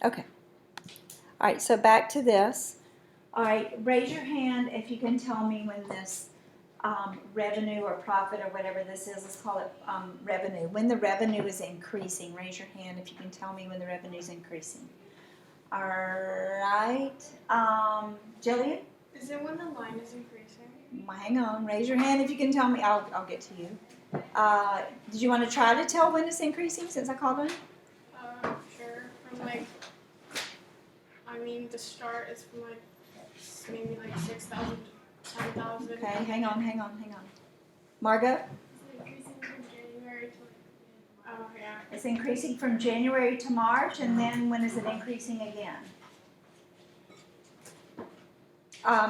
Okay. All right, so back to this. All right, raise your hand if you can tell me when this revenue or profit or whatever this is, let's call it revenue. When the revenue is increasing, raise your hand if you can tell me when the revenue is increasing. All right, Jillian? Is it when the line is increasing? Hang on, raise your hand if you can tell me. I'll get to you. Did you want to try to tell when it's increasing since I called on you? Sure. From the start is from maybe 6,000 to 10,000. Okay, hang on. Margot? It's increasing from January to oh yeah. It's increasing from January to March, and then when is it increasing again?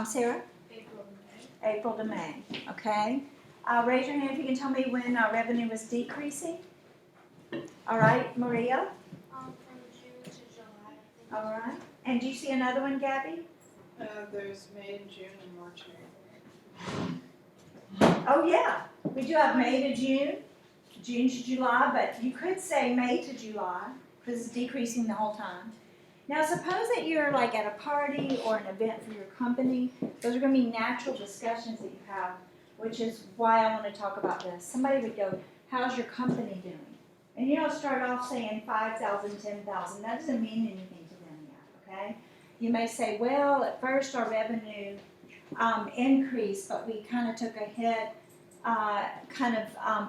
Sarah? April to May. Okay. Raise your hand if you can tell me when revenue was decreasing. All right, Maria? From June to July. All right. And do you see another one, Gabby? There's May and June and March and April. Oh, yeah. We do have May to June, June to July, but you could say May to July because it's decreasing the whole time. Now, suppose that you're at a party or an event for your company. Those are going to be natural discussions that you have, which is why I want to talk about this. Somebody would go, how's your company doing? And you don't start off saying 5,000, 10,000. That doesn't mean anything to them yet, okay? You may say, well, at first our revenue increased, but we kind of took a hit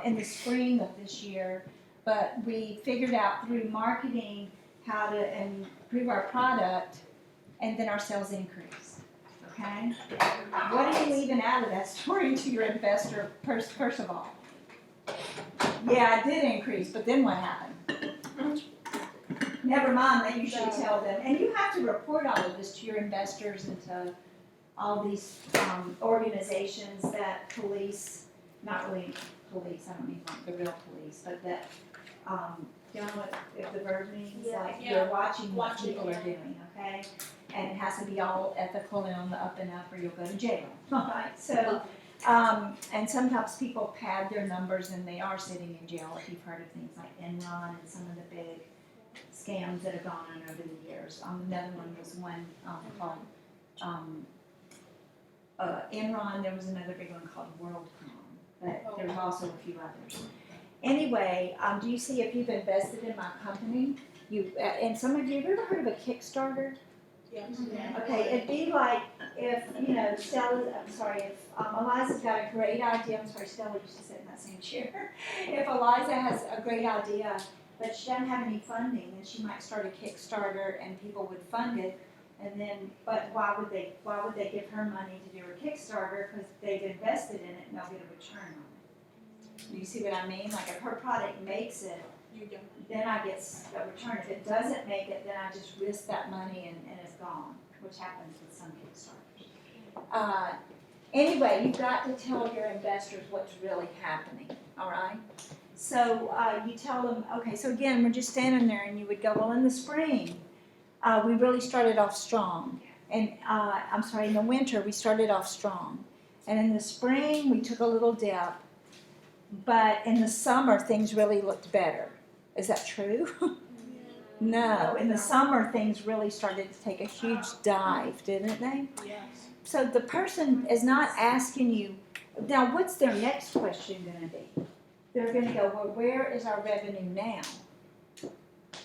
in the spring of this year, but we figured out through marketing how to improve our product, and then our sales increase, okay? What are you leaving out of that story to your investor, first of all? Yeah, it did increase, but then what happened? Never mind, they usually tell them. And you have to report all of this to your investors and to all these organizations that police, not really police, I don't mean the real police, but that, you know what the verb means? You're watching what people are doing, okay? And it has to be all ethical and on the up and up or you'll go to jail, all right? So, and sometimes people pad their numbers and they are sitting in jail if you've heard of things like Enron and some of the big scams that have gone on over the years. Another one was one called Enron. There was another big one called WorldCom, but there's also a few others. Anyway, do you see if you've invested in my company? And some of you, have you ever heard of a Kickstarter? Yes. Okay, it'd be like if, if Eliza's got a great idea, Stella used to sit in that same chair. If Eliza has a great idea, but she doesn't have any funding, then she might start a Kickstarter and people would fund it. And then, but why would they give her money to do a Kickstarter? Because they've invested in it and they'll get a return on it. Do you see what I mean? Like if her product makes it, then I get a return. If it doesn't make it, then I just risk that money and it's gone, which happens with some Kickstarters. Anyway, you've got to tell your investors what's really happening, all right? So you tell them, okay, so again, we're just standing there and you would go, well, in the spring, we really started off strong. And in the winter, we started off strong. And in the spring, we took a little dip. But in the summer, things really looked better. Is that true? No. In the summer, things really started to take a huge dive, didn't they? Yes. So the person is not asking you, now what's their next question going to be? They're going to go, well, where is our revenue now?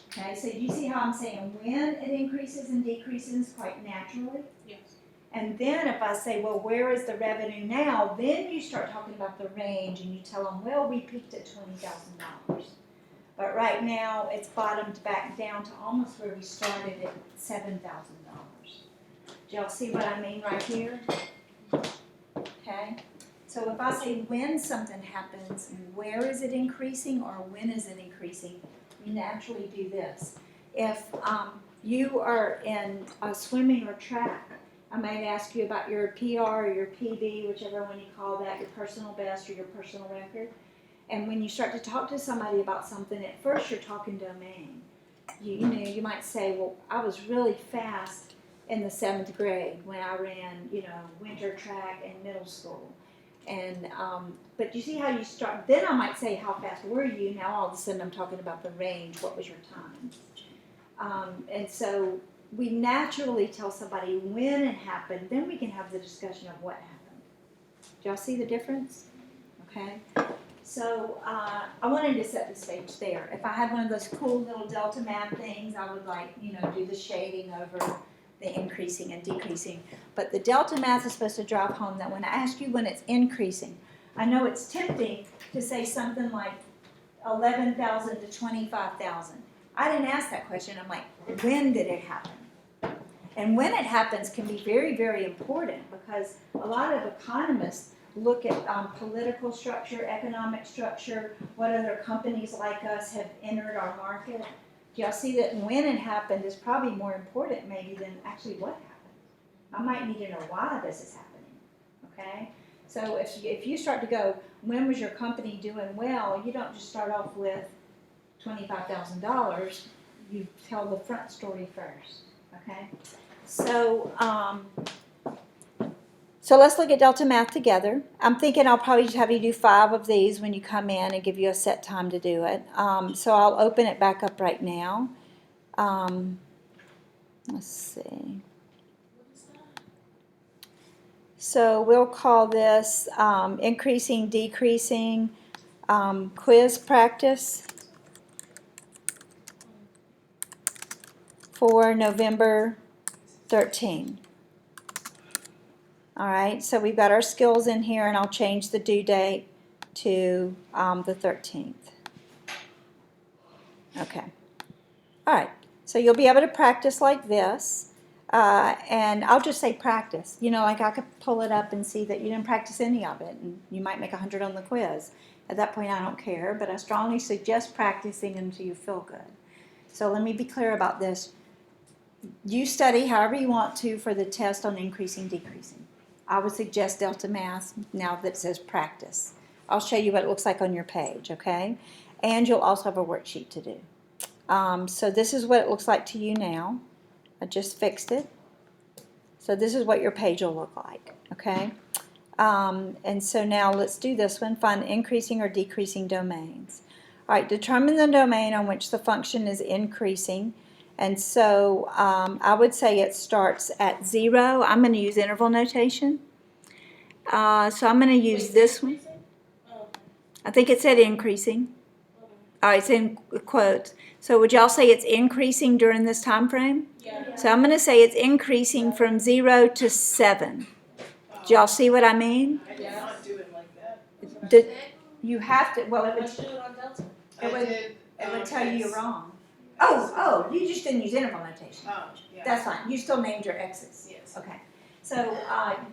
Okay, so you see how I'm saying when it increases and decreases quite naturally? Yes. And then if I say, well, where is the revenue now? Then you start talking about the range and you tell them, well, we peaked at $20,000. But right now it's bottomed back down to almost where we started at $7,000. Do y'all see what I mean right here? Okay. So if I say when something happens, where is it increasing or when is it increasing? We naturally do this. If you are in swimming or track, I might ask you about your PR or your PB, whichever one you call that, your personal best or your personal record. And when you start to talk to somebody about something, at first you're talking domain. You might say, well, I was really fast in the 7th grade when I ran, winter track in middle school. And but you see how you start. Then I might say, how fast were you? Now all of a sudden I'm talking about the range. What was your time? And so we naturally tell somebody when it happened, then we can have the discussion of what happened. Do y'all see the difference? Okay. So I wanted to set the stage there. If I had one of those cool little Delta math things, I would do the shading over the increasing and decreasing. But the Delta math is supposed to drive home that when I ask you when it's increasing, I know it's tempting to say something like 11,000 to 25,000. I didn't ask that question. I'm like, when did it happen? And when it happens can be very, very important because a lot of economists look at political structure, economic structure, what other companies like us have entered our market. Do y'all see that when it happened is probably more important maybe than actually what happened? I might need to know why this is happening, okay? So if you start to go, when was your company doing well, you don't just start off with $25,000, you tell the front story first, okay? So let's look at Delta Math together. I'm thinking I'll probably just have you do 5 of these when you come in and give you a set time to do it. So I'll open it back up right now. Let's see. So we'll call this increasing, decreasing, quiz practice for November 13. All right, so we've got our skills in here, and I'll change the due date to the 13th. Okay. All right, so you'll be able to practice like this. And I'll just say practice. Like I could pull it up and see that you didn't practice any of it, and you might make 100 on the quiz. At that point, I don't care, but I strongly suggest practicing until you feel good. So let me be clear about this. You study however you want to for the test on increasing, decreasing. I would suggest Delta Math now that it says practice. I'll show you what it looks like on your page, okay? And you'll also have a worksheet to do. So this is what it looks like to you now. I just fixed it. So this is what your page will look like, okay? And so now let's do this one. Find increasing or decreasing domains. All right, determine the domain on which the function is increasing. And so I would say it starts at 0. I'm going to use interval notation. So I'm going to use this one. I think it said increasing. All right, it's in quotes. So would y'all say it's increasing during this time frame? Yeah. So I'm going to say it's increasing from 0 to 7. Do y'all see what I mean? I did not do it like that. You have to, well, Let's do it on Delta. it would tell you you're wrong. Oh, you just didn't use interval notation. Oh, yeah. That's fine. You still named your X's. Yes. Okay. So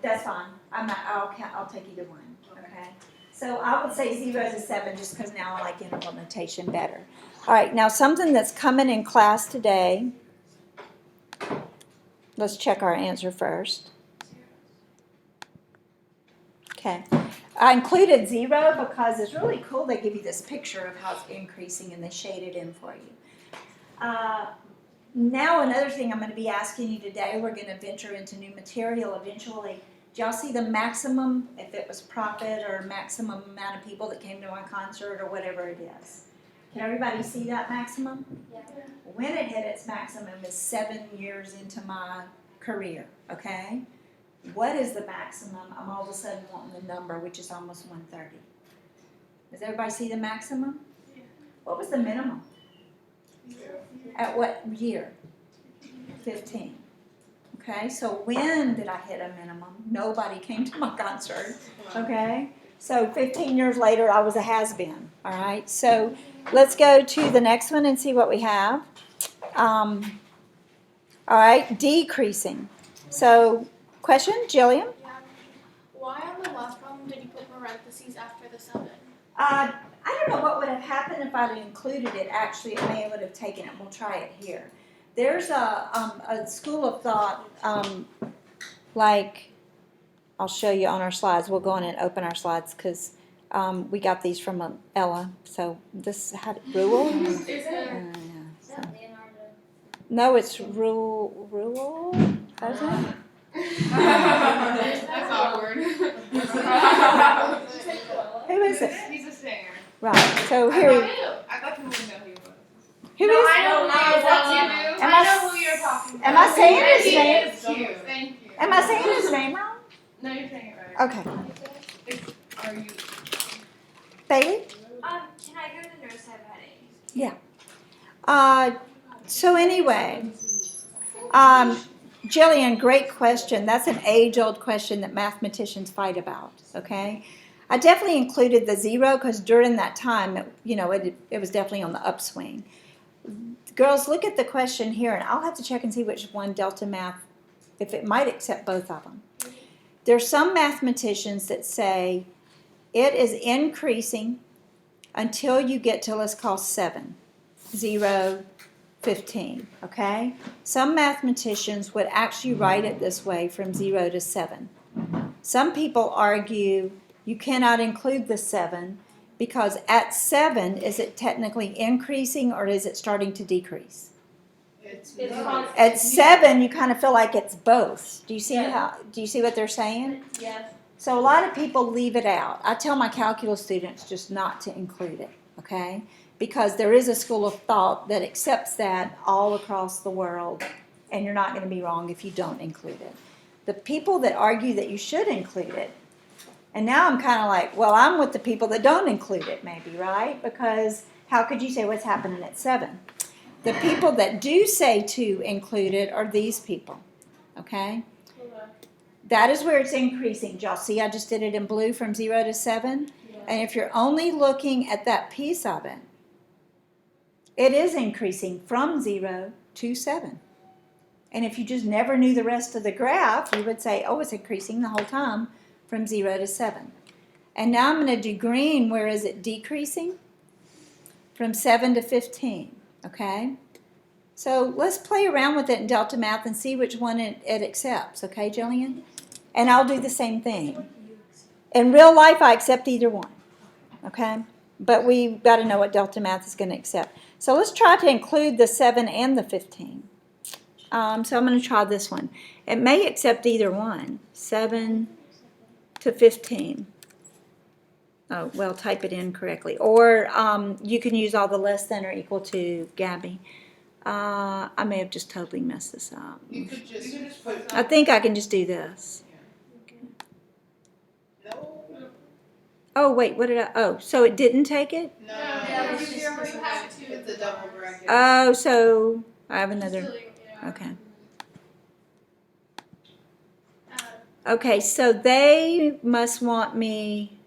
that's fine. I'll take either one. Okay. So I would say 0 to 7 just because now I like interval notation better. All right. Now something that's coming in class today. Let's check our answer first. Okay. I included 0 because it's really cool. They give you this picture of how it's increasing and they shade it in for you. Now another thing I'm going to be asking you today, we're going to venture into new material eventually. Do y'all see the maximum, if it was profit or maximum amount of people that came to my concert or whatever it is? Can everybody see that maximum? Yeah. When it hit its maximum is 7 years into my career, okay? What is the maximum? I'm all of a sudden wanting the number, which is almost 130. Does everybody see the maximum? Yeah. What was the minimum? At what year? 15. Okay, so when did I hit a minimum? Nobody came to my concert. Okay, so 15 years later, I was a has-been. All right, so let's go to the next one and see what we have. All right, decreasing. So, question, Jillian? Yeah. Why on the last problem did you put parentheses after the 7? I don't know what would have happened if I'd included it. Actually, it may have taken it. We'll try it here. There's a school of thought, like, I'll show you on our slides. We'll go on and open our slides because we got these from Ella. So this had Rule. Is it? Yeah, so. Leonardo. No, it's Rule. Rule. Is it? That's awkward. Who is it? He's a singer. Right. So here. I thought you would know who he was. Who is it? I don't know. That's you. Am I know who you're talking about. am I saying his He name? is cute. Thank you. Am I saying his name wrong? No, you're saying it right. Okay. Are you? Bailey? Can I go to the nurse? I have a headache. So anyway, Jillian, great question. That's an age-old question that mathematicians fight about, okay? I definitely included the 0 because during that time, it was definitely on the upswing. Girls, look at the question here, and I'll have to check and see which one Delta Math, if it might accept both of them. There's some mathematicians that say it is increasing until you get to, let's call 7, 0, 15, okay? Some mathematicians would actually write it this way from 0 to 7. Some people argue you cannot include the 7 because at 7, is it technically increasing or is it starting to decrease? At 7, you kind of feel like it's both. Do you see what they're saying? Yes. So a lot of people leave it out. I tell my calculus students just not to include it, okay? Because there is a school of thought that accepts that all across the world, and you're not going to be wrong if you don't include it. The people that argue that you should include it, and now I'm kind of like, well, I'm with the people that don't include it maybe, right? Because how could you say what's happening at 7? The people that do say to include it are these people, okay? That is where it's increasing. Y'all see I just did it in blue from 0 to 7? Yeah. And if you're only looking at that piece of it, it is increasing from 0 to 7. And if you just never knew the rest of the graph, you would say, oh, it's increasing the whole time from 0 to 7. And now I'm going to do green. Where is it decreasing? From 7 to 15, okay? So let's play around with it in Delta Math and see which one it accepts, okay, Jillian? And I'll do the same thing. In real life, I accept either one, okay? But we've got to know what Delta Math is going to accept. So let's try to include the 7 and the 15. So I'm going to try this one. It may accept either one, 7 to 15. Oh, well, type it in correctly. Or you can use all the less than or equal to, Gabby. I may have just totally messed this up. You could just put. I think I can just do this. No. Oh, wait, what did I, oh, so it didn't take it? No. Yeah, It's it's just- just- it's a double bracket. Oh, so I have another, okay. Okay, so they must want me,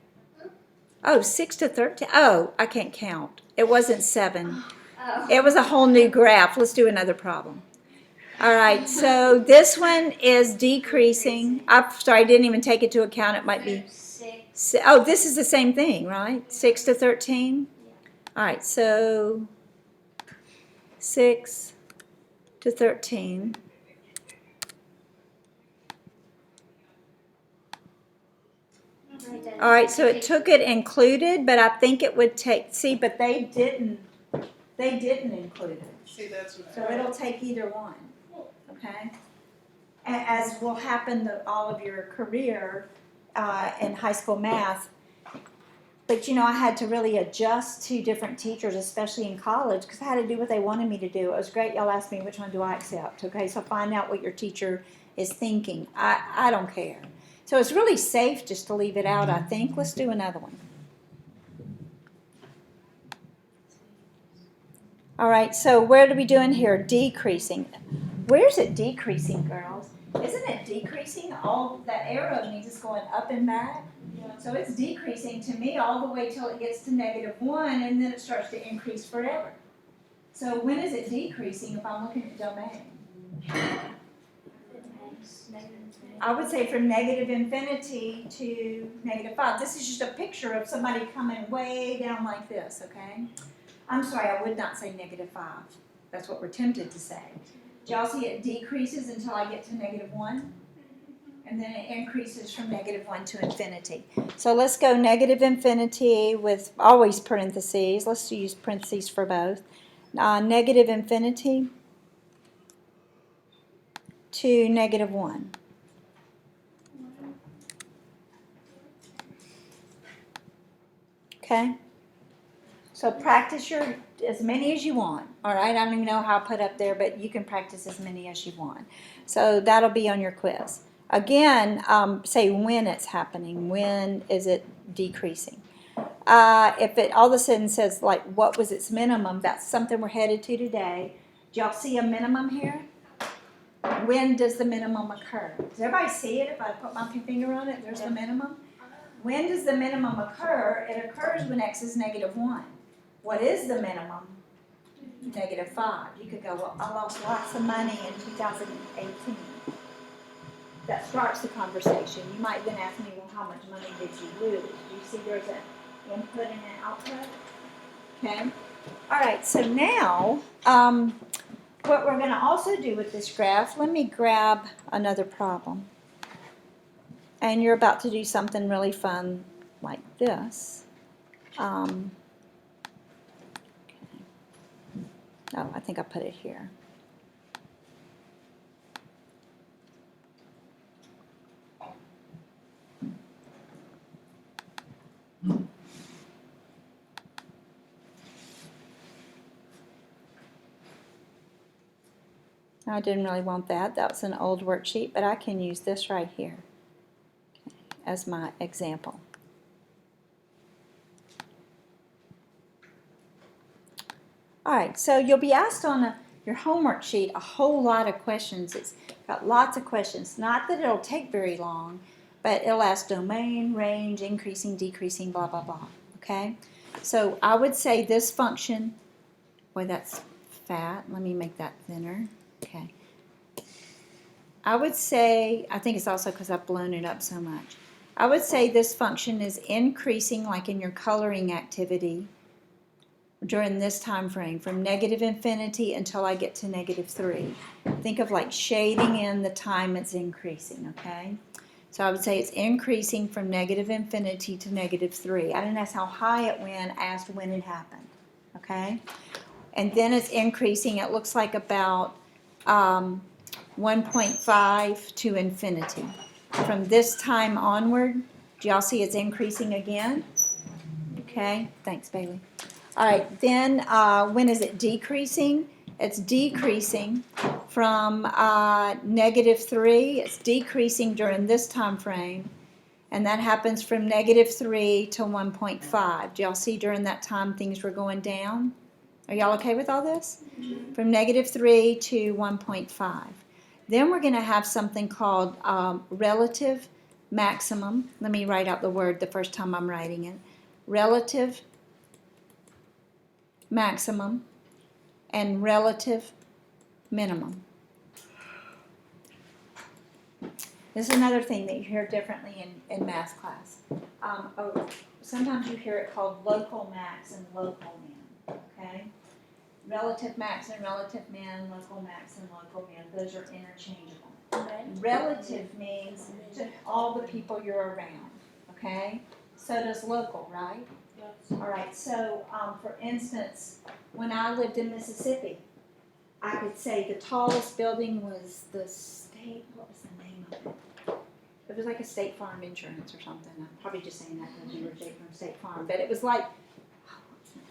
6 to 13, oh, I can't count. It wasn't 7. Oh. It was a whole new graph. Let's do another problem. All right, so this one is decreasing. I'm sorry, I didn't even take it into account. It might be, 6. oh, this is the same thing, right? 6 to 13? All right, so 6 to 13. All right, so it took it included, but I think it would take, see, but they didn't include it. See, that's what. So it'll take either one, okay? As will happen to all of your career in high school math. But I had to really adjust to different teachers, especially in college, because I had to do what they wanted me to do. It was great. Y'all asked me which one do I accept, okay? So find out what your teacher is thinking. I don't care. So it's really safe just to leave it out, I think. Let's do another one. All right, so what are we doing here? Decreasing. Where's it decreasing, girls? Isn't it decreasing? All that arrow means it's going up and back. Yeah. So it's decreasing to me all the way till it gets to -1, and then it starts to increase forever. So when is it decreasing if I'm looking at domain? I would say from -infinity to -5. This is just a picture of somebody coming way down like this, okay? I'm sorry, I would not say -5. That's what we're tempted to say. Do y'all see it decreases until I get to -1? And then it increases from -1 to infinity. So let's go -infinity with always parentheses. Let's use parentheses for both. -infinity to -1. Okay? So practice your as many as you want, all right? I don't even know how I put up there, but you can practice as many as you want. So that'll be on your quiz. Again, say when it's happening. When is it decreasing? If it all of a sudden says, like, what was its minimum, that's something we're headed to today. Do y'all see a minimum here? When does the minimum occur? Does everybody see it? If I put my finger on it, there's the minimum. When does the minimum occur? It occurs when x is -1. What is the minimum? -5. You could go, well, I lost lots of money in 2018. That starts the conversation. You might then ask me, well, how much money did you lose? Do you see there's an input and an output? Okay. All right, so now, what we're going to also do with this graph, let me grab another problem. And you're about to do something really fun like this. Okay. Oh, I think I put it here. I didn't really want that. That was an old worksheet, but I can use this right here as my example. All right, so you'll be asked on your homework sheet a whole lot of questions. It's got lots of questions. Not that it'll take very long, but it'll ask domain, range, increasing, decreasing, blah, blah, blah. Okay? So I would say this function, boy, that's fat. Let me make that thinner. Okay. I would say, I think it's also because I've blown it up so much. I would say this function is increasing, like in your coloring activity, during this time frame, from -infinity until I get to -3. Think of like shading in the time it's increasing, okay? So I would say it's increasing from -infinity to -3. I didn't ask how high it went, I asked when it happened, okay? And then it's increasing, it looks like about 1.5 to infinity. From this time onward, do y'all see it's increasing again? Okay, thanks, Bailey. All right, then when is it decreasing? It's decreasing from -3. It's decreasing during this time frame, and that happens from -3 to 1.5. Do y'all see during that time things were going down? Are y'all okay with all this? From -3 to 1.5. Then we're going to have something called relative maximum. Let me write out the word the first time I'm writing it. Relative maximum and relative minimum. This is another thing that you hear differently in math class. Sometimes you hear it called local max and local min, okay? Relative max and relative min, local max and local min, those are interchangeable. Relative means to all the people you're around, okay? So does local, right? Yes. All right, so for instance, when I lived in Mississippi, I could say the tallest building was the state, what was the name of it? It was like a State Farm Insurance or something. I'm probably just saying that because you were from State Farm, but it was like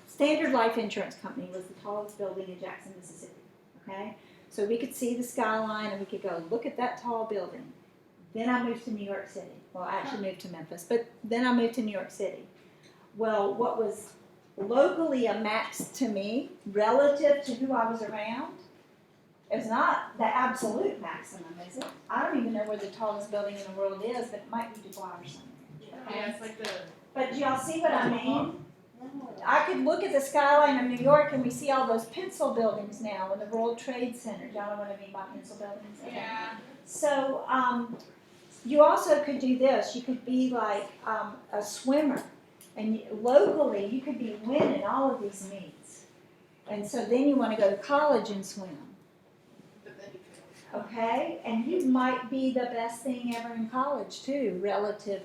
Standard Life Insurance Company was the tallest building in Jackson, Mississippi, okay? So we could see the skyline and we could go, look at that tall building. Then I moved to New York City. Well, I actually moved to Memphis, but then I moved to New York City. Well, what was locally a max to me, relative to who I was around, is not the absolute maximum, is it? I don't even know where the tallest building in the world is, but it might be Dubai or something. Yeah, it's like the. But do y'all see what I mean? I could look at the skyline of New York and we see all those pencil buildings now in the World Trade Center. Y'all know what I mean by pencil buildings? Okay. Yeah. So you also could do this. You could be like a swimmer. And locally, you could be winning all of these meets. And so then you want to go to college and swim. Okay? And you might be the best thing ever in college, too, relative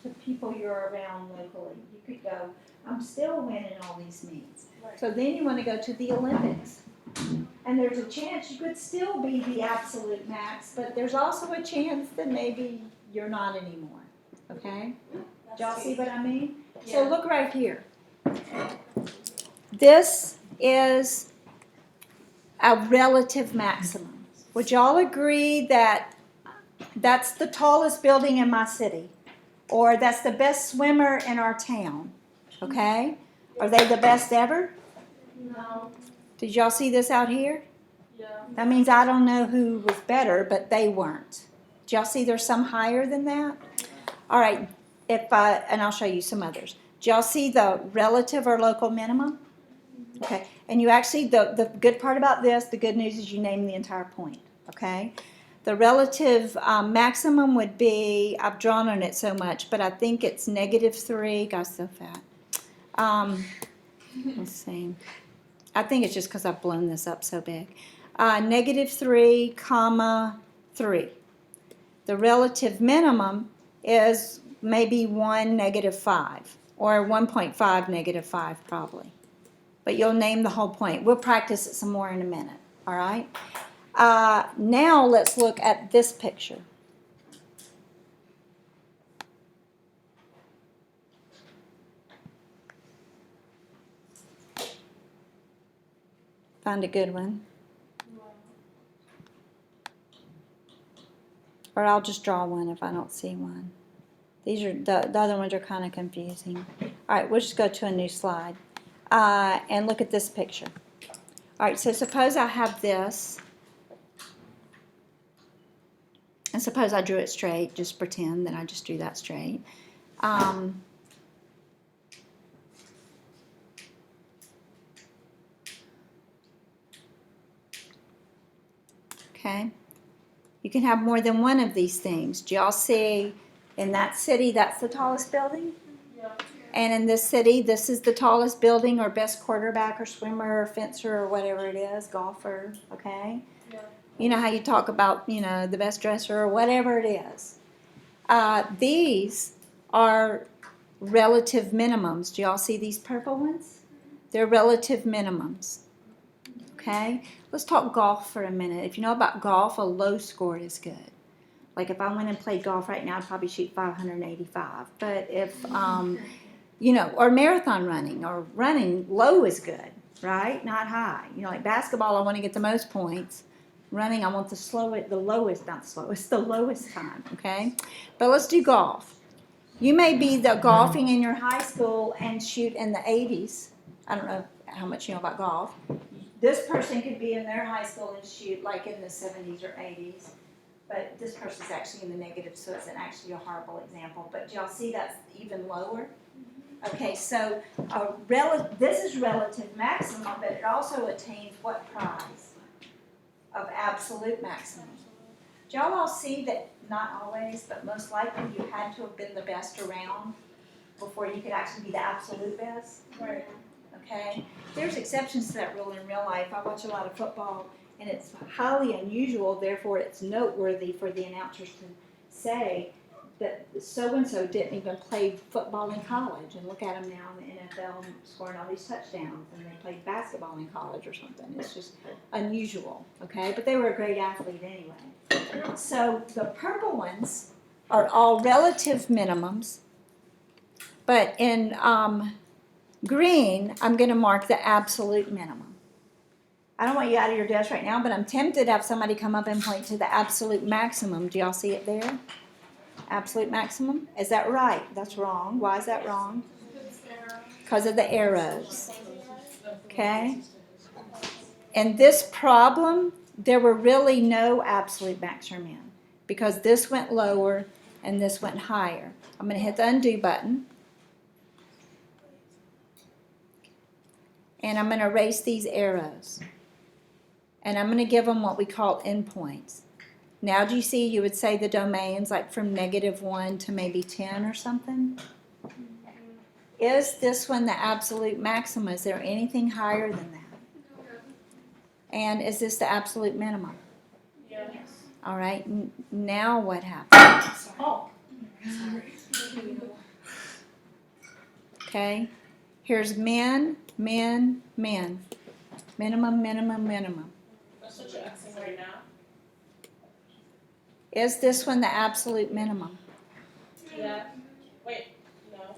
to people you're around locally. You could go, I'm still winning all these meets. Right. So then you want to go to the Olympics. And there's a chance you could still be the absolute max, but there's also a chance that maybe you're not anymore. Okay? Do y'all see what I mean? Yeah. So look right here. This is a relative maximum. Would y'all agree that that's the tallest building in my city? Or that's the best swimmer in our town? Okay? Are they the best ever? No. Did y'all see this out here? Yeah. That means I don't know who was better, but they weren't. Did y'all see there's some higher than that? All right, and I'll show you some others. Did y'all see the relative or local minimum? Okay, and you actually, the good part about this, the good news is you name the entire point, okay? The relative maximum would be, I've drawn on it so much, but I think it's -3, gosh, so fat. Let's see. I think it's just because I've blown this up so big. -3, 3. The relative minimum is maybe 1, -5, or 1.5, -5 probably. But you'll name the whole point. We'll practice it some more in a minute, all right? Now let's look at this picture. Find a good one. Or I'll just draw one if I don't see one. These are the other ones are kind of confusing. All right, we'll just go to a new slide and look at this picture. All right, so suppose I have this, and suppose I drew it straight. Just pretend that I just drew that straight. Okay. You can have more than one of these things. Do y'all see in that city, that's the tallest building? Yeah. And in this city, this is the tallest building or best quarterback or swimmer or fencer or whatever it is, golfer, okay? Yeah. You know how you talk about, the best dresser or whatever it is. These are relative minimums. Do y'all see these purple ones? They're relative minimums, okay? Let's talk golf for a minute. If you know about golf, a low score is good. Like if I went and played golf right now, I'd probably shoot 585. But if, or marathon running or running, low is good, right? Not high. Like basketball, I want to get the most points. Running, I want the lowest time, okay? But let's do golf. You may be golfing in your high school and shoot in the 80s. I don't know how much you know about golf. This person could be in their high school and shoot like in the 70s or 80s. But this person's actually in the negative, so it's actually a horrible example. But do y'all see that's even lower? Okay, so this is relative maximum, but it also attains what prize? Of absolute maximum. Do y'all all see that, not always, but most likely you had to have been the best around before you could actually be the absolute best? Right. Okay? There's exceptions to that rule in real life. I watch a lot of football, and it's highly unusual, therefore it's noteworthy for the announcers to say that so-and-so didn't even play football in college, and look at them now in the NFL scoring all these touchdowns, and they played basketball in college or something. It's just unusual, okay? But they were a great athlete anyway. So the purple ones are all relative minimums, but in green, I'm going to mark the absolute minimum. I don't want you out of your desk right now, but I'm tempted to have somebody come up and point to the absolute maximum. Do y'all see it there? Absolute maximum? Is that right? That's wrong. Why is that wrong? Because of the arrows. Okay? In this problem, there were really no absolute max or min, because this went lower and this went higher. I'm going to hit the undo button. And I'm going to erase these arrows. And I'm going to give them what we call endpoints. Now, do you see, you would say the domains like from -1 to maybe 10 or something? Is this one the absolute maximum? Is there anything higher than that? And is this the absolute minimum? Yes. All right, now what happens? Oh. Okay, here's min, min, min. Minimum, minimum, minimum. That's what you're asking right now? Is this one the absolute minimum? Yeah. Wait, no.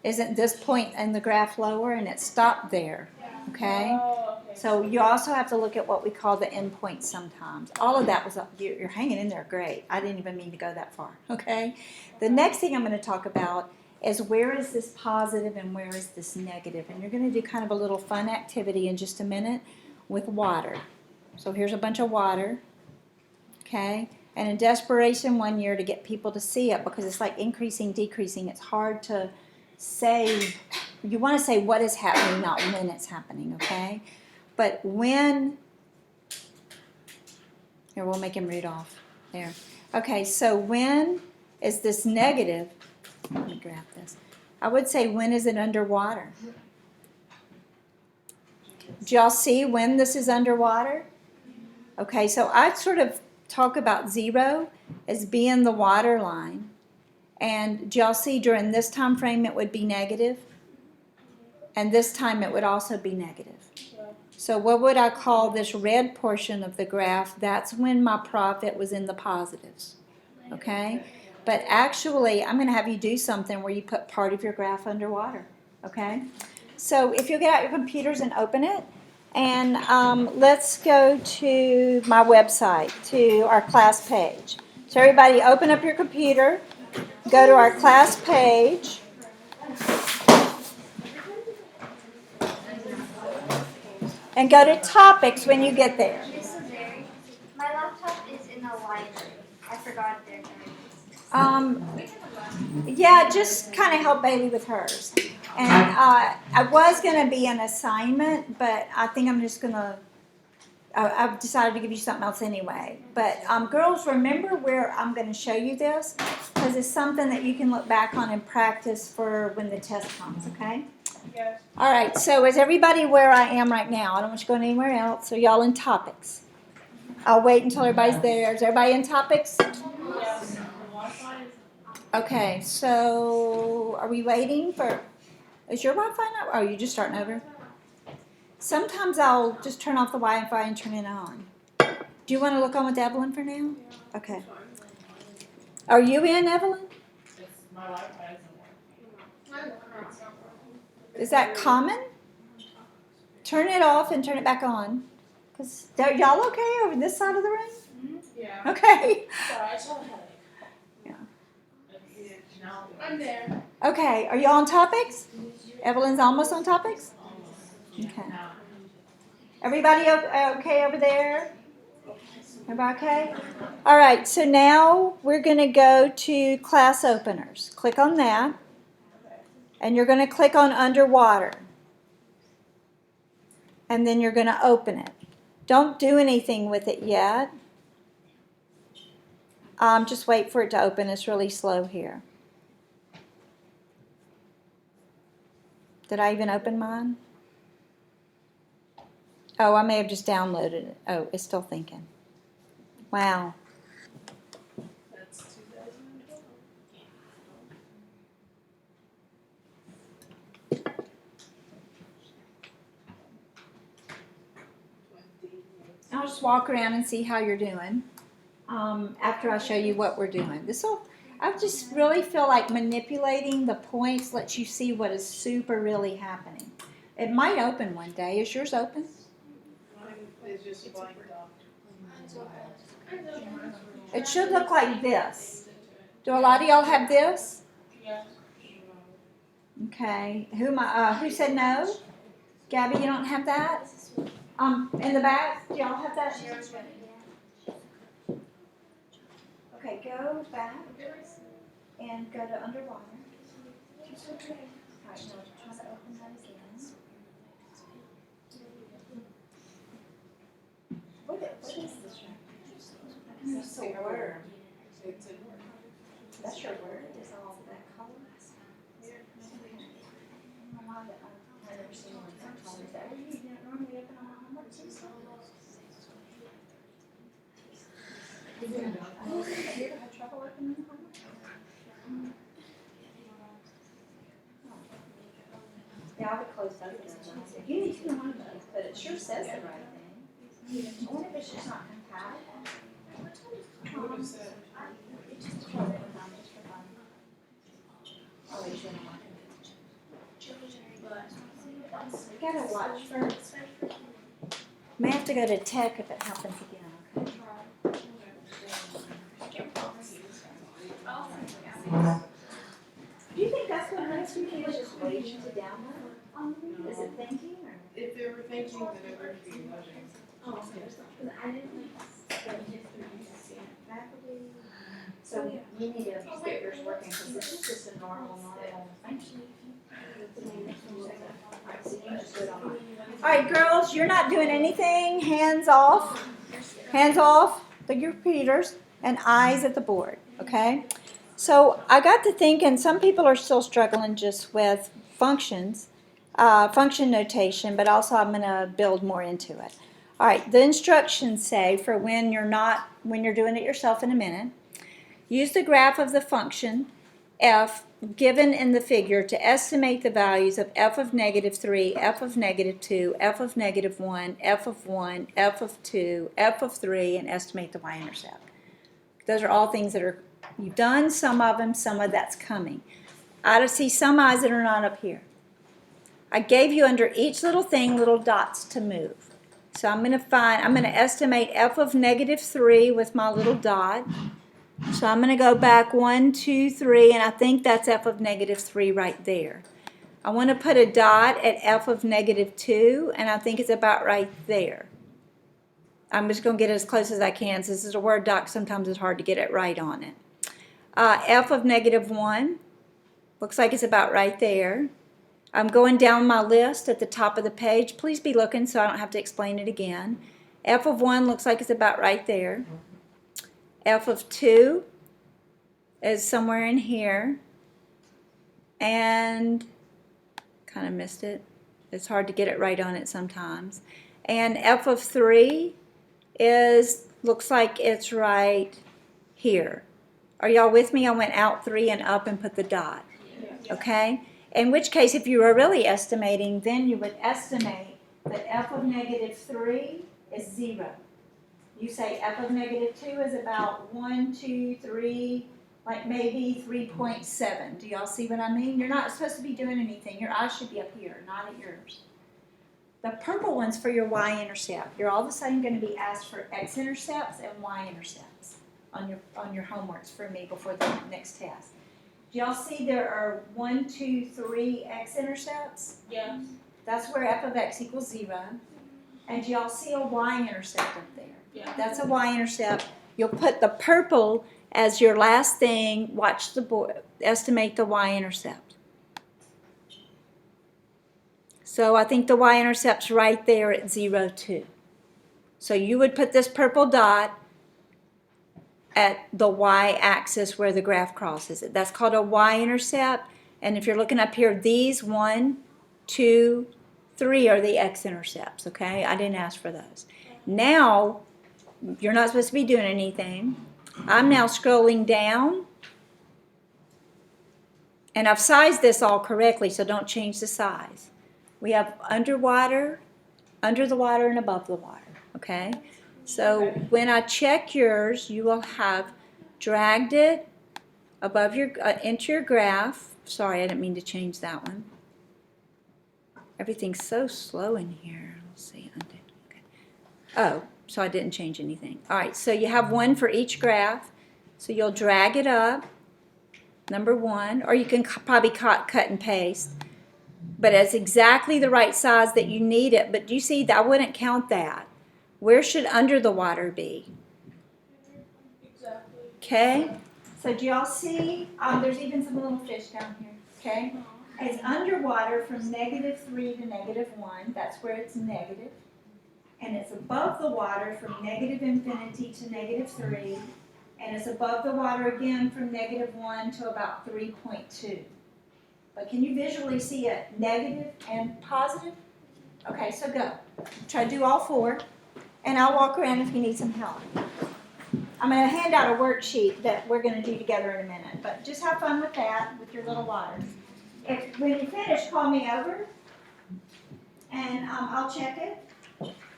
Isn't this point in the graph lower and it stopped there? Yeah. okay? Oh, okay. So you also have to look at what we call the endpoints sometimes. All of that was, you're hanging in there great. I didn't even mean to go that far, okay? The next thing I'm going to talk about is where is this positive and where is this negative? And you're going to do kind of a little fun activity in just a minute with water. So here's a bunch of water, okay? And in desperation one year to get people to see it, because it's like increasing, decreasing, it's hard to say, you want to say what is happening, not when it's happening, okay? But when, here, we'll make him read off. There. Okay, so when is this negative? Let me grab this. I would say when is it underwater? Do y'all see when this is underwater? Okay, so I sort of talk about 0 as being the water line. And do y'all see during this time frame it would be negative? And this time it would also be negative. So what would I call this red portion of the graph? That's when my profit was in the positives, okay? But actually, I'm going to have you do something where you put part of your graph underwater, okay? So if you'll get out your computers and open it, and let's go to my website, to our class page. So everybody open up your computer, go to our class page. And go to topics when you get there. Mrs. Mary, my laptop is in the library. I forgot it there. Yeah, just kind of help Bailey with hers. And I was going to be an assignment, but I think I'm just going to, I've decided to give you something else anyway. But girls, remember where I'm going to show you this, because it's something that you can look back on and practice for when the test comes, okay? Yes. All right, so is everybody where I am right now? I don't want you going anywhere else. So y'all in topics. I'll wait until everybody's there. Is everybody in topics? Yes. Okay, so are we waiting for, is your Wi-Fi not, oh, you just starting over? Sometimes I'll just turn off the Wi-Fi and turn it on. Do you want to look on with Evelyn for now? Okay. Are you in, Evelyn? My Wi-Fi isn't working. Is that common? Turn it off and turn it back on. Because y'all okay over this side of the room? Yeah. Okay. Sorry, I just have a headache. Yeah. I'm there. Okay, are y'all on topics? Evelyn's almost on topics? Okay. Everybody okay over there? Everybody okay? All right, so now we're going to go to class openers. Click on that. And you're going to click on underwater. And then you're going to open it. Don't do anything with it yet. Just wait for it to open. It's really slow here. Did I even open mine? Oh, I may have just downloaded it. Oh, it's still thinking. Wow. That's 2012. I'll just walk around and see how you're doing after I show you what we're doing. I just really feel like manipulating the points lets you see what is super really happening. It might open one day. Is yours open? Mine is just blanked out. It should look like this. Do a lot of y'all have this? Yes. Okay. Who said no? Gabby, you don't have that? In the back, do y'all have that? Okay, go back and go to underwater. Alright, now try to open that again. What is this right? That's a word. It's in work. That's your word? Is all that color? I don't know why I've never seen one that color. Is that what you normally open on a homework too? Oh, have you ever had trouble opening the homework? Yeah, I would close both of them. You need to know one of those, but it sure says the right thing. I wonder if it's just not compatible. What would it say? Just try it one time, just for fun. Oh, you shouldn't want it. gotta watch for, may have to go to tech if it happens again, okay? Do you think that's what most people is just waiting to download? Is it thinking or? If they were thinking that it would be loading. So you need to get yours working, because this is just a normal function. Alright, so you just do it on mine. Alright, girls, you're not doing anything. Hands off. Hands off your computers and eyes at the board, okay? So I got to thinking some people are still struggling just with functions, function notation, but also I'm going to build more into it. All right, the instructions say for when you're doing it yourself in a minute, use the graph of the function f given in the figure to estimate the values of f of -3, f of -2, f of -1, f of 1, f of 2, f of 3, and estimate the y-intercept. Those are all things that are you've done, some of them, some of that's coming. I see some eyes that are not up here. I gave you under each little thing little dots to move. So I'm going to estimate f of -3 with my little dot. So I'm going to go back 1, 2, 3, and I think that's f of -3 right there. I want to put a dot at f of -2, and I think it's about right there. I'm just going to get as close as I can. Since this is a Word doc, sometimes it's hard to get it right on it. F of -1, looks like it's about right there. I'm going down my list at the top of the page. Please be looking so I don't have to explain it again. F of 1 looks like it's about right there. F of 2 is somewhere in here. And kind of missed it. It's hard to get it right on it sometimes. And F of 3 looks like it's right here. Are y'all with me? I went out 3 and up and put the dot. Okay? In which case, if you were really estimating, then you would estimate that f of -3 is 0. You say f of -2 is about 1, 2, 3, like maybe 3.7. Do y'all see what I mean? You're not supposed to be doing anything. Your eyes should be up here, not at yours. The purple one's for your y-intercept. You're all of a sudden going to be asked for x-intercepts and y-intercepts on your homeworks for me before the next test. Do y'all see there are 1, 2, 3 x-intercepts? Yes. That's where f of x equals 0. And do y'all see a y-intercept up there? Yeah. That's a y-intercept. You'll put the purple as your last thing. Watch the board. Estimate the y-intercept. So I think the y-intercept's right there at 0, 2. So you would put this purple dot at the y-axis where the graph crosses it. That's called a y-intercept. And if you're looking up here, these 1, 2, 3 are the x-intercepts, okay? I didn't ask for those. Now, you're not supposed to be doing anything. I'm now scrolling down. And I've sized this all correctly, so don't change the size. We have underwater, under the water, and above the water, okay? So when I check yours, you will have dragged it above your into your graph. Sorry, I didn't mean to change that one. Everything's so slow in here. Let's see. Okay. Oh, so I didn't change anything. All right, so you have one for each graph. So you'll drag it up, number 1, or you can probably cut and paste. But it's exactly the right size that you need it. But you see, I wouldn't count that. Where should under the water be? Exactly. Okay? So do y'all see? There's even some little fish down here. Okay? It's underwater from -3 to -1. That's where it's negative. And it's above the water from -infinity to -3. And it's above the water again from -1 to about 3.2. But can you visually see it negative and positive? Okay, so go. Try to do all 4. And I'll walk around if you need some help. I'm going to hand out a worksheet that we're going to do together in a minute. But just have fun with that, with your little water. When you finish, call me over. And I'll check it.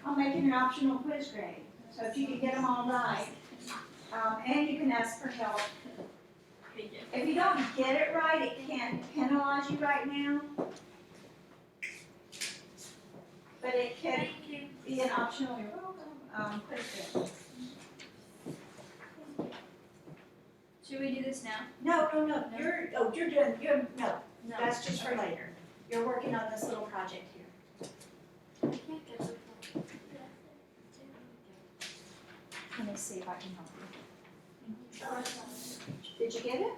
I'll make it an optional quiz grade. So if you can get them all right. And you can ask for help. If you don't get it right, it can't penalize you right now. but it could Thank you. be an optional, you're welcome, put it there. Should we do this now? No, you're doing, no, No. that's just for later. You're working on this little project here. I can't get the phone. Let me see if I can help you. Did you get it?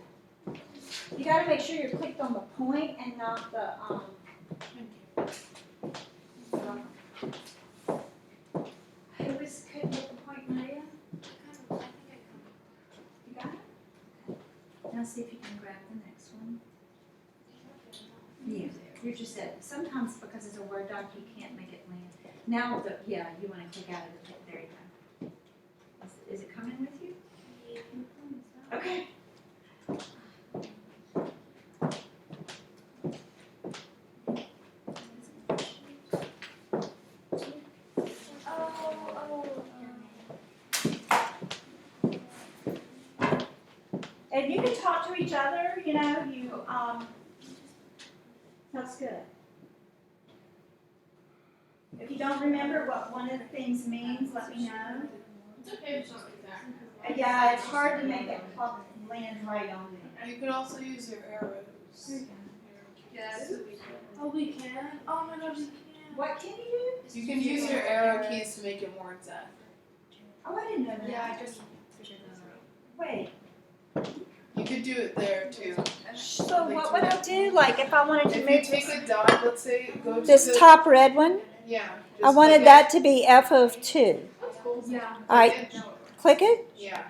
You gotta make sure you're clicked on the point and not the, Who was, couldn't get the point, Maria? You got it? Now see if you can grab the next one. Yeah, you're just at, sometimes because it's a Word doc, you can't make it land. Now, you wanna click out of the, there you go. Is it coming with you? Okay. And you can talk to each other, that's good. If you don't remember what one of the things means, let me know. It's okay if it's not exact. Yeah, it's hard to make it land right on there. You could also use your arrows. Yes. Oh, we can? Oh my gosh, we can. What can you do? You can use your arrow keys to make it more exact. Oh, I didn't know that. Yeah, I just figured that out. Wait, You could do it there too. so what would I do, like, if I wanted to If you move take a dot, let's say, go to this the, top red one? yeah. I just wanted click that to be f of 2. it. That's cool. Yeah. Alright, click it? Yeah.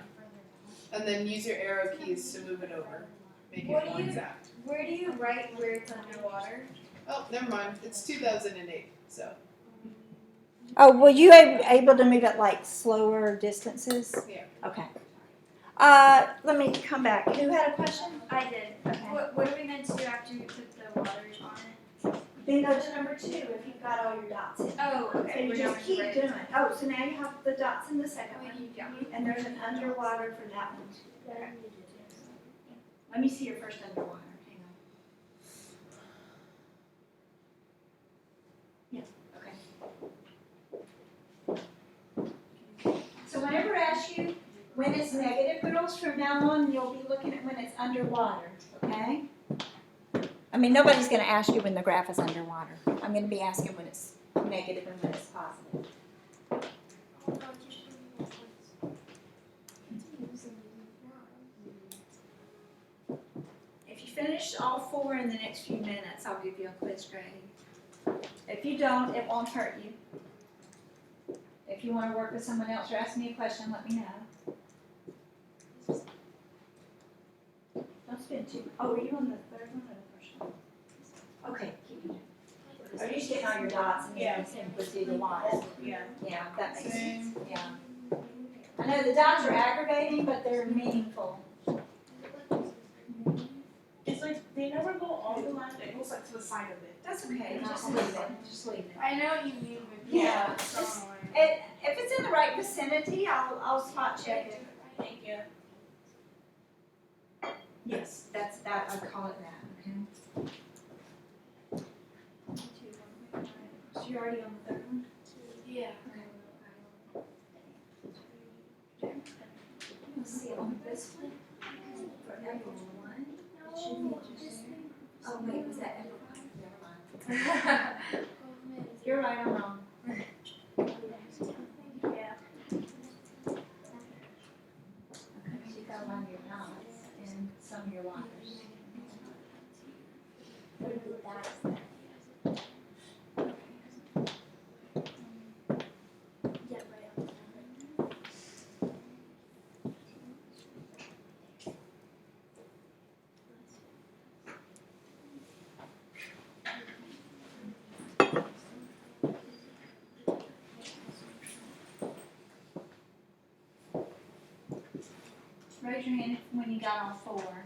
And then use your arrow keys to move it over. Make What it do more you- exact. Where do you write where it's underwater? Oh, never mind. It's 2008, so Oh, were you able to move it like slower distances? yeah. Okay. Let me come back. Who had a question? I did. Okay. What are we meant to do after you put the water on it? Then go to number 2 if you've got all your dots in. Oh, So okay. you We're just going keep right. doing. Oh, so now you have the dots in the second Oh, one. yeah. And there's an underwater for that one. Okay. Let me see your first underwater. Hang on. Yeah, okay. So whenever I ask you when it's negative, girls, from now on, you'll be looking at when it's underwater, okay? I mean, nobody's gonna ask you when the graph is underwater. I'm gonna be asking when it's negative and when it's positive. If you finish all 4 in the next few minutes, I'll give you a quiz grade. If you don't, it won't hurt you. If you want to work with someone else or ask me a question, let me know. Don't spend too. Oh, were you on the third one or the first one? Okay, keep it. Are you just getting all your dots and Yeah. then do the lines? Yeah. Yeah, that makes sense. Same. Yeah. I know the dots are aggravating, but they're meaningful. It's like they never go all the line, it goes like to the side of it. That's okay. Just leave it. Just leave it. I know what you mean with Yeah. Just, If it's in the right vicinity, I'll spot check it. thank you. Yes, that's that. I call it that. Okay. So you're already on the third one. Yeah. Let's see on this one. For everyone, it should be just. Oh wait, was that everyone? Never mind. You're right. I'm wrong. Yeah. Okay, so you got one of your dots and some of your wires. What is that? Yeah, right on. Raise your hand when you got all 4.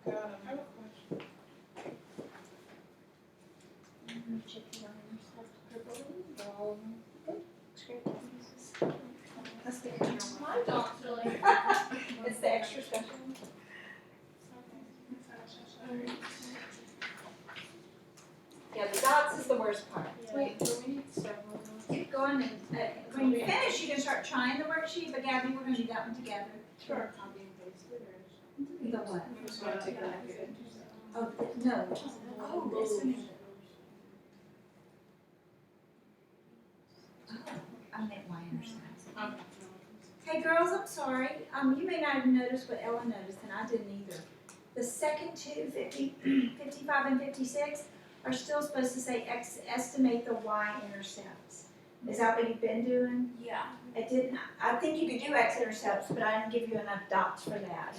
Got 'em. I have a question. Let's get it. My dogs are like Yeah, the dots is the worst part. Wait, do we need several? Keep going and, when you finish, you can start trying the worksheet, but Gabby, we're gonna do that one together. Sure. Copy and paste it or? The what? I just wanna take a look at it. Oh, no. Oh, this one. Oh, I meant Y intercepts. Hey, girls, I'm sorry. You may not have noticed what Ella noticed, and I didn't either. The second two, 55 and 56, are still supposed to say estimate the y-intercepts. Is that what you've been doing? Yeah. I think you could do x-intercepts, but I didn't give you enough dots for that.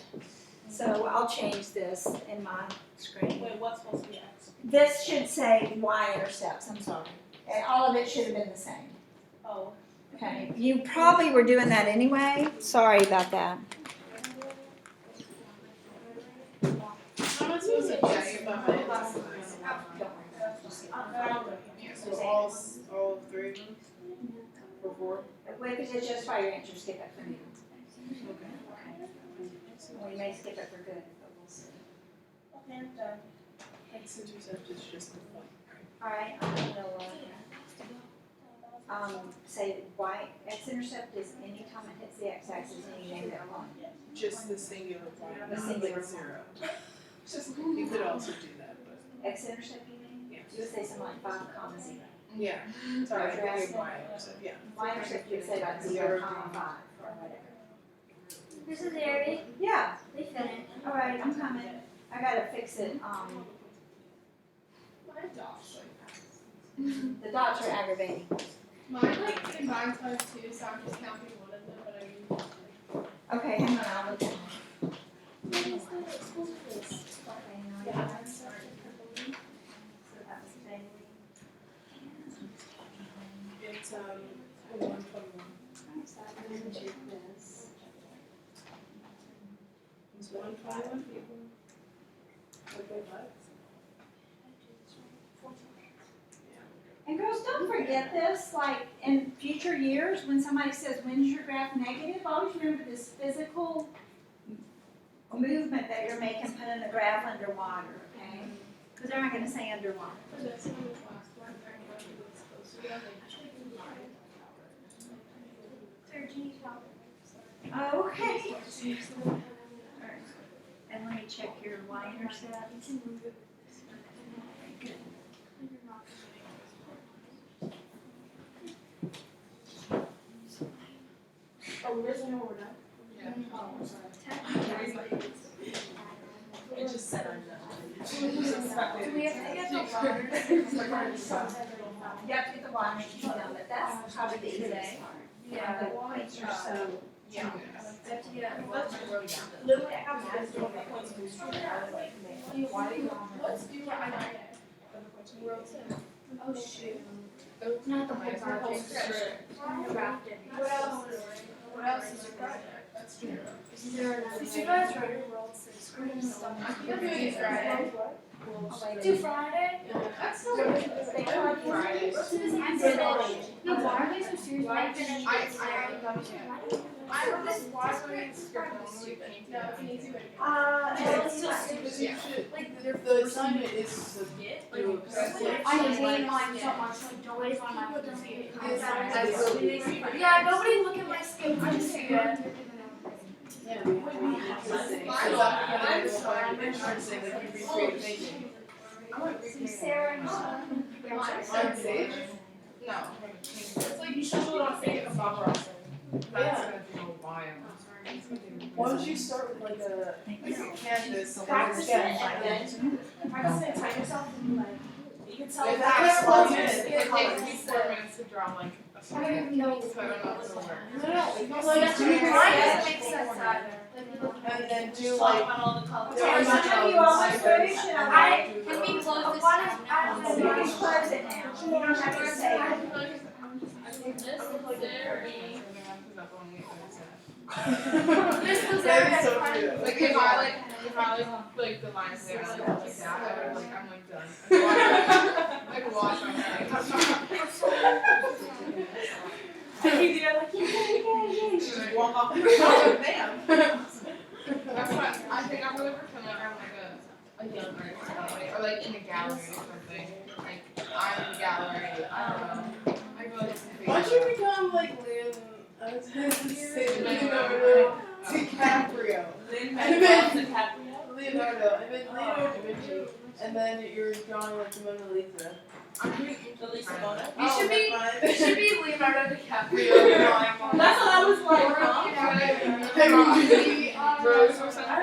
So I'll change this in my screen. Wait, what's supposed to be X? This should say y-intercepts, I'm sorry. And all of it should have been the same. Oh. Okay, you probably were doing that anyway. Sorry about that. How much was it? Yeah, you bumped it. So all three of them? Or four? Wait, because it's just by your answer, skip it for me. Okay. Well, you may skip it for good, but we'll see. X-intercept is just the one, right? All right, I'm gonna say y, x-intercept is anytime it hits the x-axis and you name that one. Just the singular point, The not singular like zero. You could also do that, but. X-intercept, you mean? Yeah. You would say something like 5, 0. Yeah, sorry, You're asking- y-intercept, yeah. Y-intercept, you would say like 0, 5, or whatever. This is Ari. Yeah, We finished. all right, I'm coming. I gotta fix it. My dots The dots are aggravating. Mine like combines by two, so I'm just counting one of them, but I mean. Okay, hang on, I'll look at it. It's, 121. It's 121 people. Okay, what? And girls, don't forget this, like, in future years, when somebody says, when's your graph negative, always remember this physical movement that you're making, putting the graph underwater, okay? Because they're not gonna say underwater. For this one, this last one, I know it's supposed to be on Oh, okay. And let me check your y-intercept. Oh, we're just we're done? Yeah. Oh, I'm sorry. It just said I'm Do we have to get the water? You have to get the y, make sure you know that that's probably the easiest part. Yeah. The points are so. Yeah. We have to get Literally, I have to do my points in the street. Why do you? Let's do what I did. Oh, shoot. Not the whole Whole project. script. What else? What else is your project? That's true. Did you guys write your world script stuff? You're doing it Friday. Do Friday? That's not what they call Friday. I'm finished. No, why are they so serious? Why finish? I wrote this water script. No, it's an easy way to go. It's still just- stupid. You should, Like, the assignment is to do I hate mine so much, like, don't waste my Absolutely. Yeah, nobody look at my skin, I just see it. Yeah. I'm sorry, I'm interested that you recreate thinking. Sarah and On stage? No. It's like you should do it on stage with Bob Ross. That's gonna be a while. Why don't you start with like a canvas, and Practice it sketch, and then practice it, time yourself and be like, you can tell If that that's it's 4 4 minutes. minutes, It takes me 4 minutes to draw like a I don't even know. So I don't know if it'll work. No, Mine doesn't make sense either. And then do like. all the colors. Okay, so you almost finished, should I? Can we close this Why down don't, now? you can close it now, you don't have to say it. This was That there is so at true. Like if I like the lines there like that, I'm like done. I can watch on Just walk off and go, bam. That's what I think I'm gonna pretend like I'm like a young or like in a gallery or something. Like I'm in the gallery. I don't know. I go like Why don't you become like Leonardo DiCaprio? Leonardo. I mean Leonardo da Vinci. And then you're drawing like the Mona Lisa. You should be Leonardo DiCaprio drawing one. That's what I was like, Rose or something.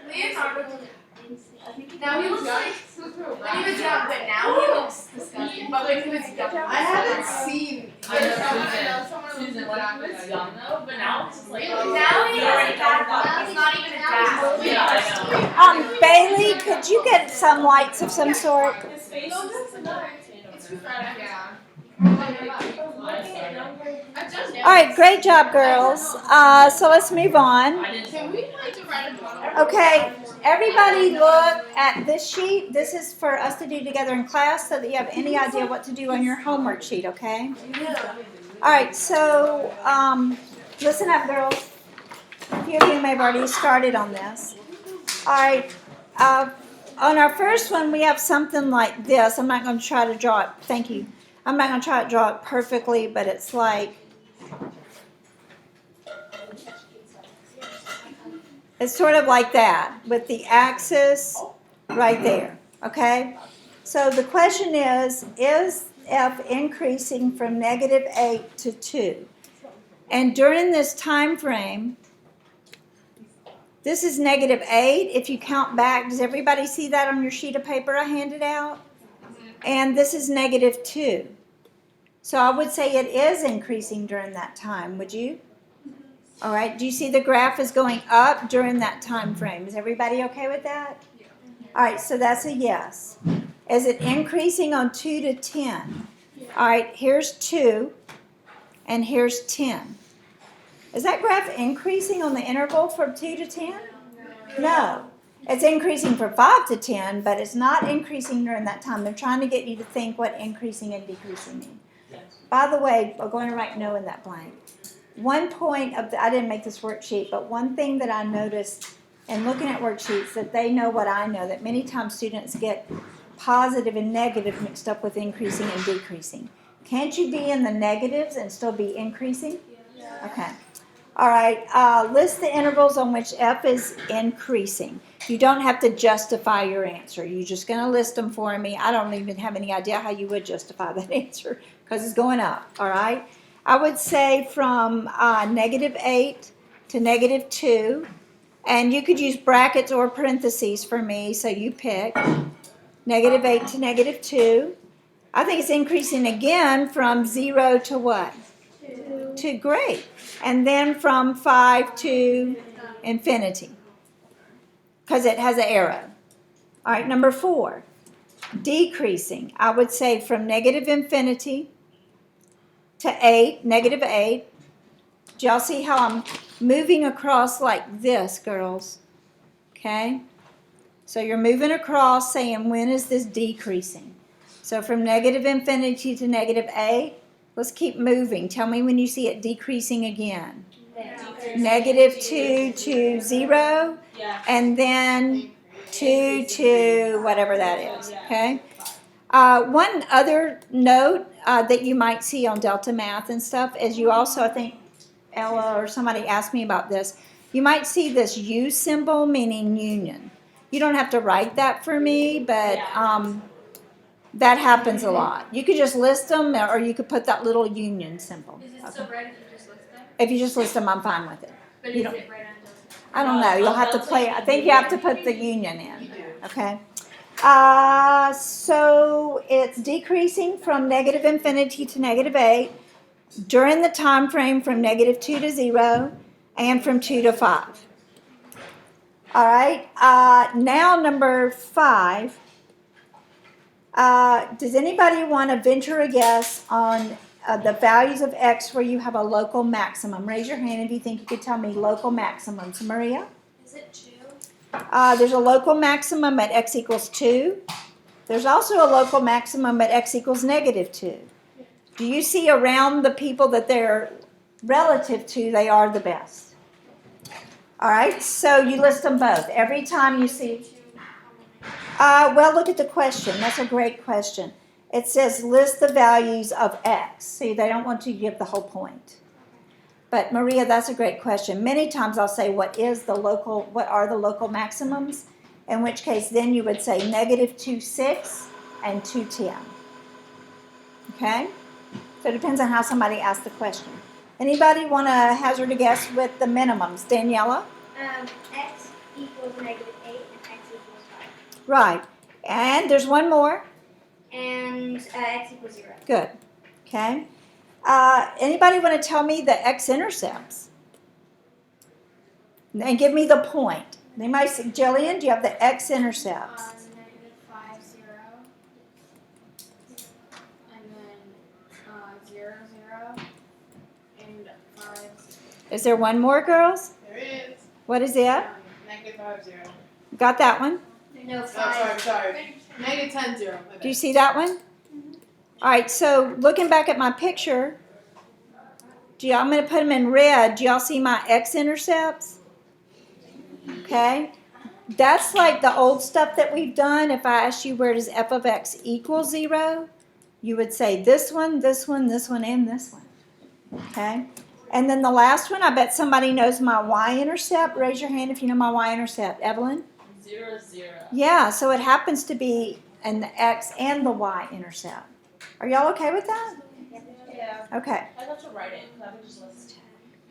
Leonardo. Now he looks like when he was young, but now he looks disgusting. But when he was young, I haven't seen. I know someone Susan, looks when he was young though, but now it's just like. now he has a dad bod. He's not even a dad. Yeah, I know. Bailey, could you get some lights of some sort? His face is it's pathetic. Yeah. All right, great job, girls. So let's move on. I didn't. Can we like to write a journal? Okay, everybody look at this sheet. This is for us to do together in class so that you have any idea what to do on your homework sheet, okay? All right, so listen up, girls. A few of you may have already started on this. All right, on our first one, we have something like this. I'm not going to try to draw it. Thank you. I'm not going to try to draw it perfectly, but it's like, it's sort of like that with the axis right there, okay? So the question is f increasing from -8 to 2? And during this time frame, this is -8. If you count back, does everybody see that on your sheet of paper I handed out? And this is -2. So I would say it is increasing during that time, would you? All right, do you see the graph is going up during that time frame? Is everybody okay with that? Yeah. All right, so that's a yes. Is it increasing on 2 to 10? All right, here's 2, and here's 10. Is that graph increasing on the interval from 2 to 10? No. It's increasing from 5 to 10, but it's not increasing during that time. They're trying to get you to think what increasing and decreasing mean. By the way, we're going to write no in that blank. One point of I didn't make this worksheet, but one thing that I noticed in looking at worksheets that they know what I know, that many times students get positive and negative mixed up with increasing and decreasing. Can't you be in the negatives and still be increasing? Okay. All right. List the intervals on which f is increasing. You don't have to justify your answer. You're just going to list them for me. I don't even have any idea how you would justify that answer because it's going up. All right. I would say from -8 to -2. And you could use brackets or parentheses for me, so you pick. -8 to -2. I think it's increasing again from 0 to what? 2. Great. And then from 5 to infinity, because it has an arrow. All right, number 4, decreasing. I would say from -infinity to 8, -8. Do y'all see how I'm moving across like this, girls? Okay? So you're moving across saying, when is this decreasing? So from -infinity to -8, let's keep moving. Tell me when you see it decreasing again. -2 to 0, and then 2 to whatever that is, okay? One other note that you might see on Delta Math and stuff is you also, I think Ella or somebody asked me about this, you might see this U symbol meaning union. You don't have to write that for me, but that happens a lot. You could just list them, or you could put that little union symbol. Is it still right if you just list them? If you just list them, I'm fine with it. But You is don't- it right on those? I don't know. You'll have to play. I think you have to put the union in. You do. Okay. So it's decreasing from -infinity to -8 during the time frame from -2 to 0 and from 2 to 5. All right. Now number 5. Does anybody want to venture a guess on the values of x where you have a local maximum? Raise your hand if you think you could tell me local maximums. Maria? Is it 2? There's a local maximum at x equals 2. There's also a local maximum at x equals -2. Do you see around the people that they're relative to, they are the best? All right, so you list them both. Every time you see, well, look at the question. That's a great question. It says list the values of X. See, they don't want you to give the whole point. But Maria, that's a great question. Many times I'll say, what are the local maximums? In which case, then you would say -2.6 and 2.10. Okay? So it depends on how somebody asks the question. Anybody want to hazard a guess with the minimums? Daniela? X equals -8 and X equals 5. Right. And there's one more. And X equals 0. Good. Okay. Anybody want to tell me the x-intercepts? And give me the point. Anybody say, Jillian, do you have the x-intercepts? -5, 0. And then 0, 0. And 5. Is there one more, girls? There is. What is it? -5, 0. Got that one? No, Oh, 5. sorry. -10, 0. My Do you bad. see that one? All right, so looking back at my picture, I'm going to put them in red. Do y'all see my x-intercepts? Okay. That's like the old stuff that we've done. If I asked you where does f of x equal 0, you would say this one, this one, this one, and this one. Okay. And then the last one, I bet somebody knows my y-intercept. Raise your hand if you know my y-intercept. Evelyn? 0, 0. Yeah, so it happens to be in the x and the y-intercept. Are y'all okay with that? Yeah. Okay. I thought to write it, because I would just list.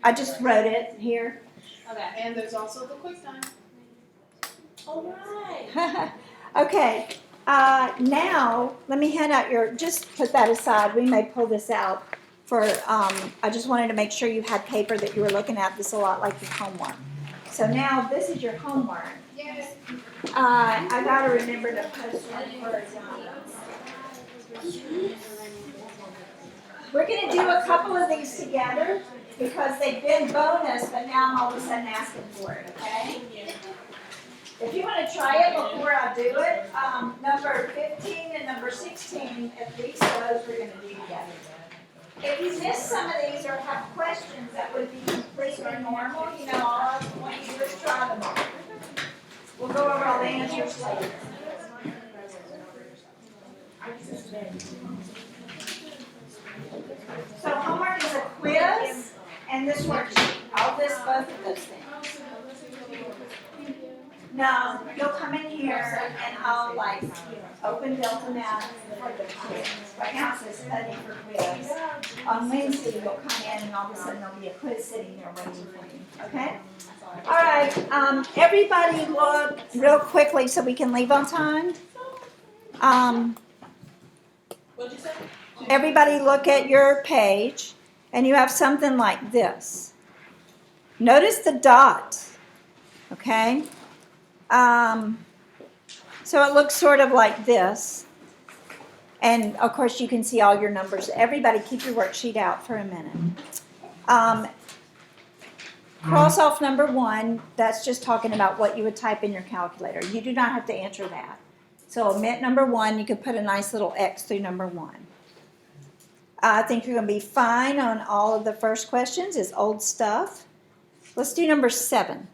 I just wrote it here. Okay. And there's also the quick time. Alright. Okay. Now, let me hand out just put that aside. We may pull this out for, I just wanted to make sure you had paper that you were looking at. This is a lot like your homework. So now, this is your homework. Yes. I got to remember to post one for We're going to do a couple of these together because they've been bonus, but now I'm all of a sudden asking for it, okay? If you want to try it before I do it, number 15 and number 16, at least those we're going to do together. If you miss some of these or have questions that would be completely normal, all I want you to do is try them all. We'll go over all the answers later. So homework is a quiz and this worksheet. I'll list both of those things. No, you'll come in here and I'll open Delta Math for the quiz. Right now it says study for quiz. On Wednesday you'll come in and all of a sudden there'll be a quiz sitting there waiting for you. Okay? All right. Everybody look real quickly so we can leave on time. What'd you say? Everybody look at your page, and you have something like this. Notice the dots, okay? So it looks sort of like this. And, of course, you can see all your numbers. Everybody keep your worksheet out for a minute. Cross off number 1. That's just talking about what you would type in your calculator. You do not have to answer that. So omit number 1. You could put a nice little X through number 1. I think you're going to be fine on all of the first questions. It's old stuff. Let's do number 7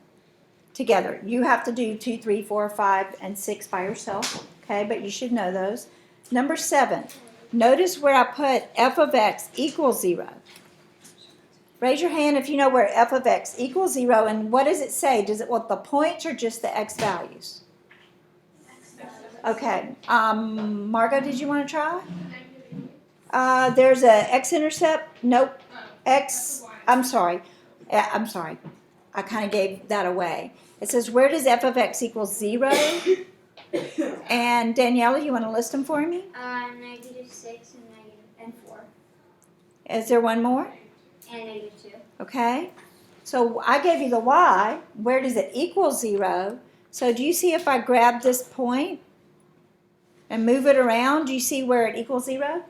together. You have to do 2, 3, 4, 5, and 6 by yourself, okay? But you should know those. Number 7. Notice where I put f of x equals 0. Raise your hand if you know where f of x equals 0. And what does it say? Does it want the points or just the x values? Okay. Margot, did you want to try? There's a x-intercept. Nope. I'm sorry. I kind of gave that away. It says, where does f of x equal 0? And Daniela, you want to list them for me? -6 and 4. Is there one more? And -2. Okay. So I gave you the y. Where does it equal 0? So do you see if I grab this point and move it around, do you see where it equals 0?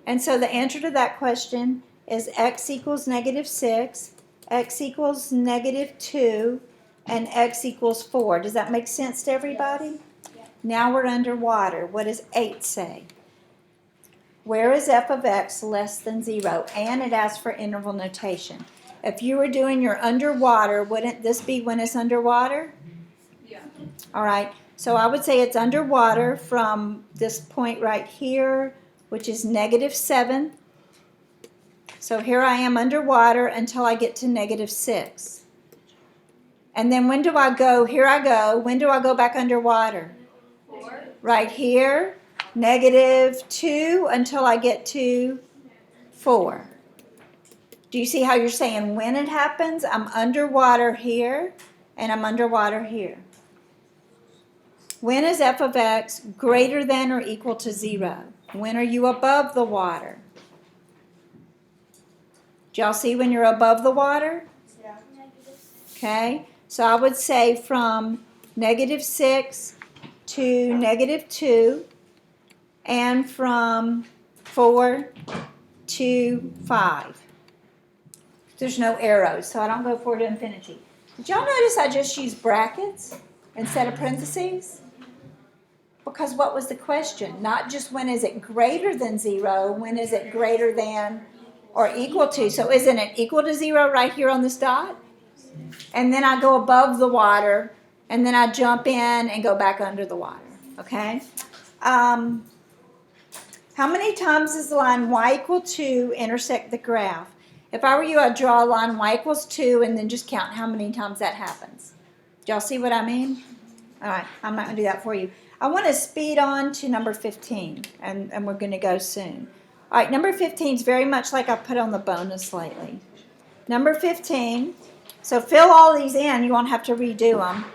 And so the answer to that question is x equals -6, x equals -2, and x equals 4. Does that make sense to everybody? Yes. Now we're underwater. What does 8 say? Where is f of x less than 0? And it asks for interval notation. If you were doing your underwater, wouldn't this be when it's underwater? Yeah. All right, so I would say it's underwater from this point right here, which is -7. So here I am underwater until I get to -6. And then when do I go? Here I go. When do I go back underwater? 4. Right here, -2 until I get to 4. Do you see how you're saying when it happens? I'm underwater here, and I'm underwater here. When is f of x greater than or equal to 0? When are you above the water? Do y'all see when you're above the water? Yeah. Okay, so I would say from -6 to -2, and from 4 to 5. There's no arrows, so I don't go 4 to infinity. Did y'all notice I just used brackets instead of parentheses? Because what was the question? Not just when is it greater than 0, when is it greater than or equal to? So isn't it equal to 0 right here on this dot? And then I go above the water, and then I jump in and go back under the water, okay? How many times does the line y equal 2 intersect the graph? If I were you, I'd draw a line y equals 2 and then just count how many times that happens. Do y'all see what I mean? All right, I'm not going to do that for you. I want to speed on to number 15, and we're going to go soon. All right, number 15 is very much like I put on the bonus lately. Number 15, so fill all these in. You won't have to redo them.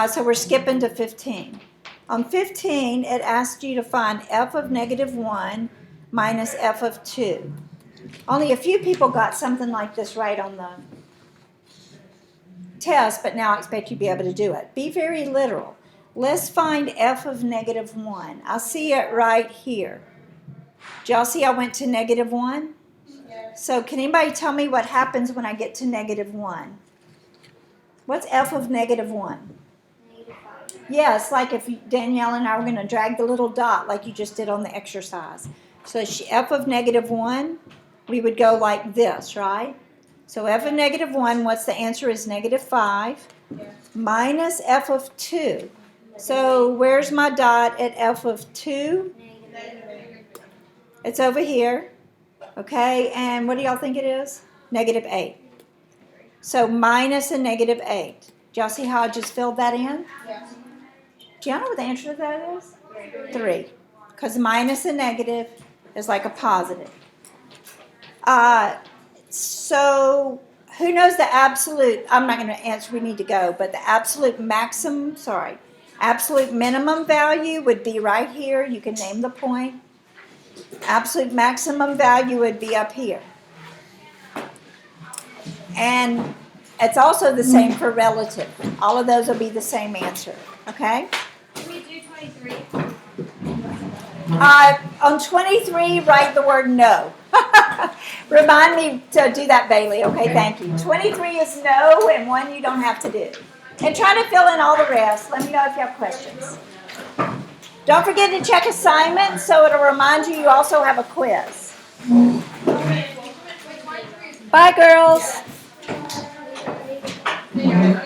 So we're skipping to 15. On 15, it asks you to find f of -1 minus f of 2. Only a few people got something like this right on the test, but now I expect you to be able to do it. Be very literal. Let's find f of -1. I see it right here. Do y'all see I went to -1? Yeah. So can anybody tell me what happens when I get to -1? What's f of -1? Yeah, it's like if Danielle and I were going to drag the little dot like you just did on the exercise. So f of -1, we would go like this, right? So f of -1, what's the answer is -5 minus f of 2. So where's my dot at f of 2? It's over here. Okay, and what do y'all think it is? -8. So minus a -8. Do y'all see how I just filled that in? Yeah. Do y'all know what the answer to that is? 3. Because minus a negative is like a positive. So who knows the absolute, I'm not going to answer, we need to go, but the absolute minimum value would be right here. You can name the point. Absolute maximum value would be up here. And it's also the same for relative. All of those will be the same answer. Okay? Can we do 23? On 23, write the word no. Remind me to do that, Bailey. Okay, thank you. 23 is no, and 1 you don't have to do. And try to fill in all the rest. Let me know if you have questions. Don't forget to check assignments, so it'll remind you also have a quiz. Bye, girls. Yeah,